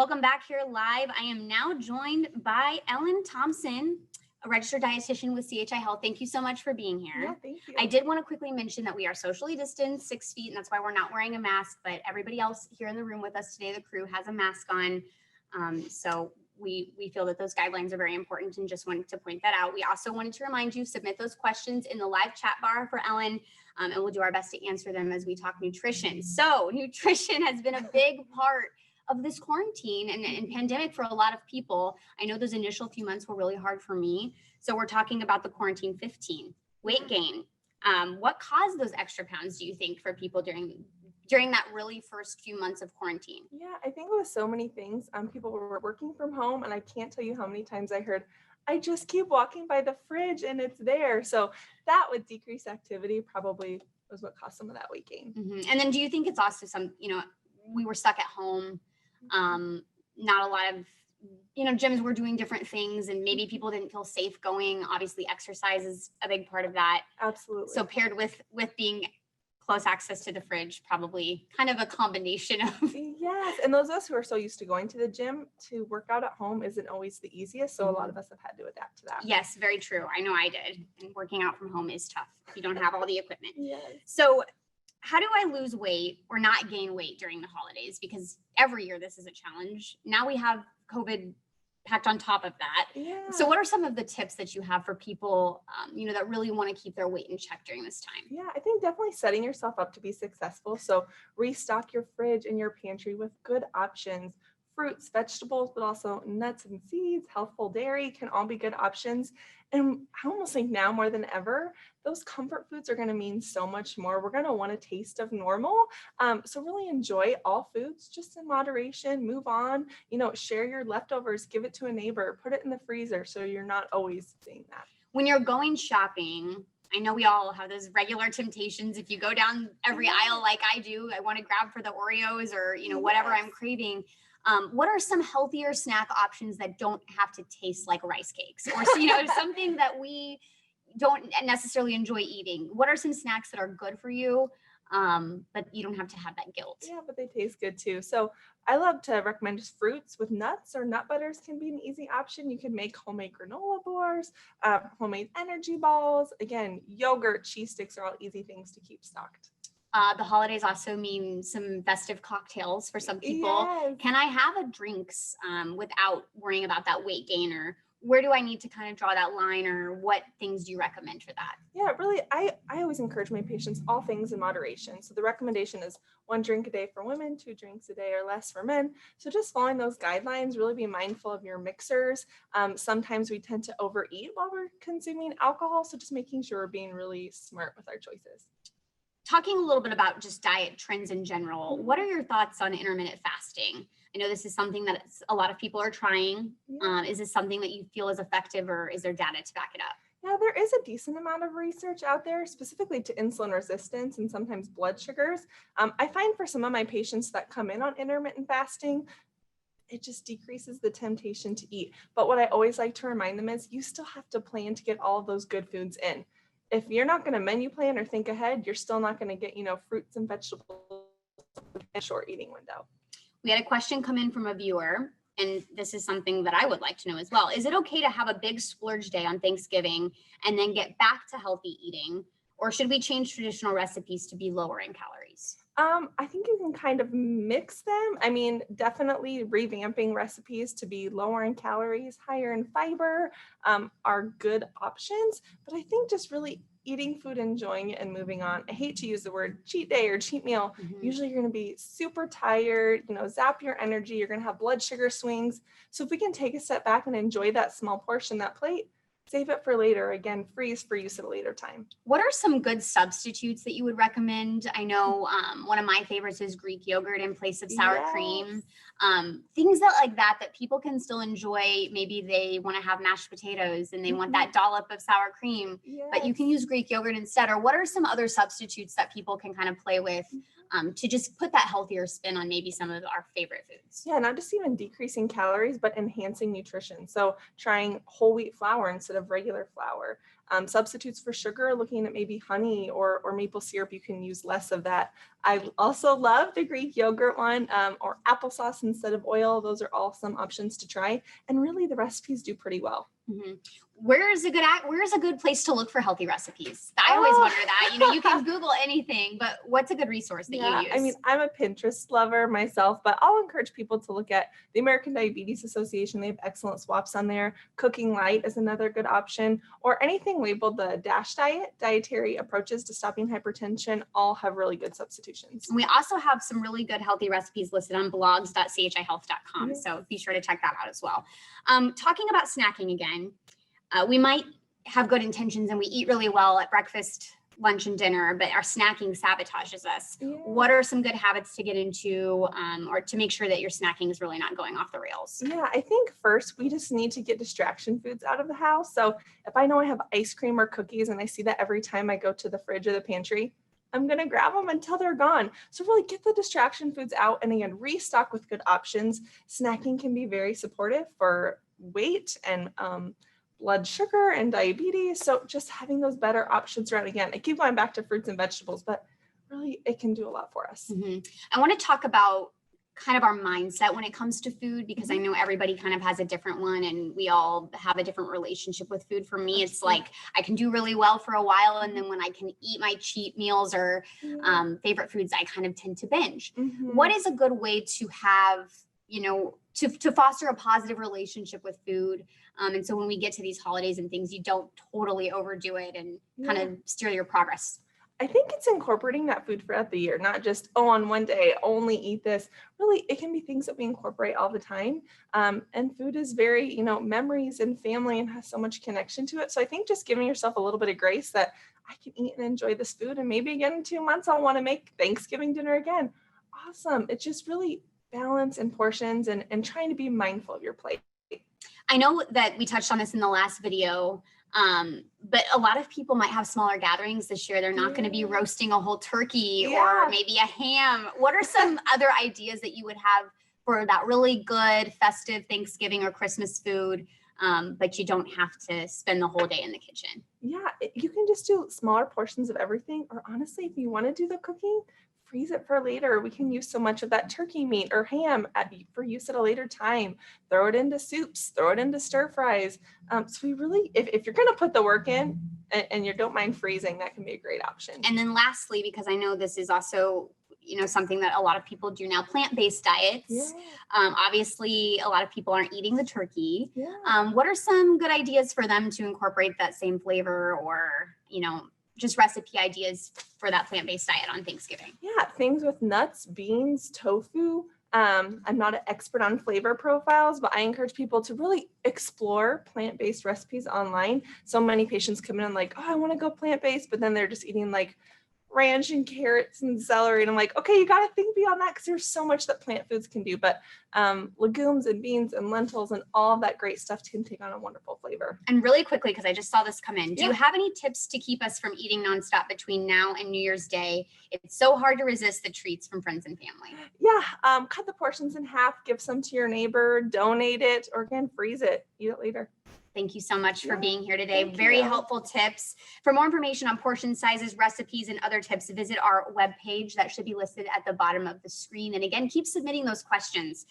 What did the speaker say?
Welcome back here live. I am now joined by Ellen Thomsen, a registered dietitian with CHI Health. Thank you so much for being here. Yeah, thank you. I did want to quickly mention that we are socially distanced 6 feet, and that's why we're not wearing a mask, but everybody else here in the room with us today, the crew, has a mask on. So we feel that those guidelines are very important and just wanted to point that out. We also wanted to remind you, submit those questions in the live chat bar for Ellen, and we'll do our best to answer them as we talk nutrition. So nutrition has been a big part of this quarantine and pandemic for a lot of people. I know those initial few months were really hard for me. So we're talking about the quarantine 15, weight gain. What caused those extra pounds, do you think, for people during that really first few months of quarantine? Yeah, I think it was so many things. People were working from home, and I can't tell you how many times I heard, I just keep walking by the fridge and it's there. So that with decreased activity probably was what caused some of that weight gain. Mm-hmm. And then do you think it's also we were stuck at home, not a lot of, gyms were doing different things and maybe people didn't feel safe going. Obviously exercise is a big part of that. Absolutely. So paired with being close access to the fridge, probably kind of a combination of. Yes, and those of us who are so used to going to the gym, to work out at home isn't always the easiest. So a lot of us have had to adapt to that. Yes, very true. I know I did. And working out from home is tough if you don't have all the equipment. Yes. So how do I lose weight or not gain weight during the holidays? Because every year this is a challenge. Now we have COVID packed on top of that. Yeah. So what are some of the tips that you have for people, that really want to keep their weight in check during this time? Yeah, I think definitely setting yourself up to be successful. So restock your fridge and your pantry with good options. Fruits, vegetables, but also nuts and seeds, healthful dairy can all be good options. And I almost think now more than ever, those comfort foods are going to mean so much more. We're going to want a taste of normal. So really enjoy all foods, just in moderation, move on, share your leftovers, give it to a neighbor, put it in the freezer so you're not always seeing that. When you're going shopping, I know we all have those regular temptations. If you go down every aisle like I do, I want to grab for the Oreos or, whatever I'm craving. What are some healthier snack options that don't have to taste like rice cakes or, something that we don't necessarily enjoy eating? What are some snacks that are good for you, but you don't have to have that guilt? Yeah, but they taste good too. So I love to recommend just fruits with nuts or nut butters can be an easy option. You can make homemade granola bars, homemade energy balls. Again, yogurt, cheese sticks are all easy things to keep stocked. The holidays also mean some festive cocktails for some people. Yes. Can I have a drinks without worrying about that weight gain, or where do I need to kind of draw that line, or what things do you recommend for that? Yeah, really, I always encourage my patients, all things in moderation. So the recommendation is 1 drink a day for women, 2 drinks a day or less for men. So just following those guidelines, really be mindful of your mixers. Sometimes we tend to overeat while we're consuming alcohol. So just making sure we're being really smart with our choices. Talking a little bit about just diet trends in general, what are your thoughts on intermittent fasting? I know this is something that a lot of people are trying. Yeah. Is this something that you feel is effective, or is there data to back it up? Yeah, there is a decent amount of research out there specifically to insulin resistance and sometimes blood sugars. I find for some of my patients that come in on intermittent fasting, it just decreases the temptation to eat. But what I always like to remind them is you still have to plan to get all of those good foods in. If you're not going to menu plan or think ahead, you're still not going to get, fruits and vegetables in a short eating window. We had a question come in from a viewer, and this is something that I would like to know as well. Is it okay to have a big splurge day on Thanksgiving and then get back to healthy eating? Or should we change traditional recipes to be lower in calories? I think you can kind of mix them. I mean, definitely revamping recipes to be lower in calories, higher in fiber are good options. But I think just really eating food, enjoying it, and moving on. I hate to use the word cheat day or cheat meal. Mm-hmm. Usually you're going to be super tired, zap your energy. You're going to have blood sugar swings. So if we can take a step back and enjoy that small portion, that plate, save it for later. Again, freeze for use at a later time. What are some good substitutes that you would recommend? I know one of my favorites is Greek yogurt in place of sour cream. Things that people can still enjoy. Maybe they want to have mashed potatoes and they want that dollop of sour cream, but you can use Greek yogurt instead. Or what are some other substitutes that people can kind of play with to just put that healthier spin on maybe some of our favorite foods? Yeah, not just even decreasing calories, but enhancing nutrition. So trying whole wheat flour instead of regular flour. Substitutes for sugar, looking at maybe honey or maple syrup, you can use less of that. I also love the Greek yogurt one, or applesauce instead of oil. Those are all some options to try. And really the recipes do pretty well. Mhm. Where's a good place to look for healthy recipes? I always wonder that. You can Google anything, but what's a good resource that you use? I mean, I'm a Pinterest lover myself, but I'll encourage people to look at the American Diabetes Association. They have excellent swaps on there. Cooking Light is another good option, or anything labeled the DASH diet, dietary approaches to stopping hypertension, all have really good substitutions. We also have some really good healthy recipes listed on blogs.chihealth.com. Yeah. So be sure to check that out as well. Talking about snacking again, we might have good intentions and we eat really well at breakfast, lunch, and dinner, but our snacking sabotages us. Yeah. What are some good habits to get into, or to make sure that your snacking is really not going off the rails? Yeah, I think first we just need to get distraction foods out of the house. So if I know I have ice cream or cookies and I see that every time I go to the fridge or the pantry, I'm going to grab them until they're gone. So really get the distraction foods out and again, restock with good options. Snacking can be very supportive for weight and blood sugar and diabetes. So just having those better options around, again, I keep going back to fruits and vegetables, but really it can do a lot for us. Mm-hmm. I want to talk about kind of our mindset when it comes to food, because I know everybody kind of has a different one and we all have a different relationship with food. For me, it's like I can do really well for a while, and then when I can eat my cheat meals or favorite foods, I kind of tend to binge. Mm-hmm. What is a good way to have, to foster a positive relationship with food? And so when we get to these holidays and things, you don't totally overdo it and kind of steer your progress. I think it's incorporating that food throughout the year, not just, on one day, only eat this. Really, it can be things that we incorporate all the time. And food is very, memories and family and has so much connection to it. So I think just giving yourself a little bit of grace that I can eat and enjoy this food. And maybe again in 2 months, I'll want to make Thanksgiving dinner again. Awesome. It's just really balance and portions and trying to be mindful of your plate. I know that we touched on this in the last video, but a lot of people might have smaller gatherings this year. They're not going to be roasting a whole turkey or maybe a ham. What are some other ideas that you would have for that really good festive Thanksgiving or Christmas food, but you don't have to spend the whole day in the kitchen? Yeah, you can just do smaller portions of everything. Or honestly, if you want to do the cooking, freeze it for later. We can use so much of that turkey meat or ham for use at a later time. Throw it into soups, throw it into stir fries. So we really, if you're going to put the work in and you don't mind freezing, that can be a great option. And then lastly, because I know this is also, something that a lot of people do now, plant-based diets. Yeah. Obviously, a lot of people aren't eating the turkey. Yeah. What are some good ideas for them to incorporate that same flavor or, just recipe ideas for that plant-based diet on Thanksgiving? Yeah, things with nuts, beans, tofu. I'm not an expert on flavor profiles, but I encourage people to really explore plant-based recipes online. So many patients come in like, I want to go plant-based, but then they're just eating like ranch and carrots and celery. And I'm like, okay, you got to think beyond that because there's so much that plant foods can do. But legumes and beans and lentils and all of that great stuff can take on a wonderful flavor. And really quickly, because I just saw this come in, do you have any tips to keep us from eating nonstop between now and New Year's Day? It's so hard to resist the treats from friends and family. Yeah, cut the portions in half, give some to your neighbor, donate it, or again, freeze it, eat it later. Thank you so much for being here today. Very helpful tips. For more information on portion sizes, recipes, and other tips, visit our webpage that should be listed at the bottom of the screen. And again, keep submitting those questions.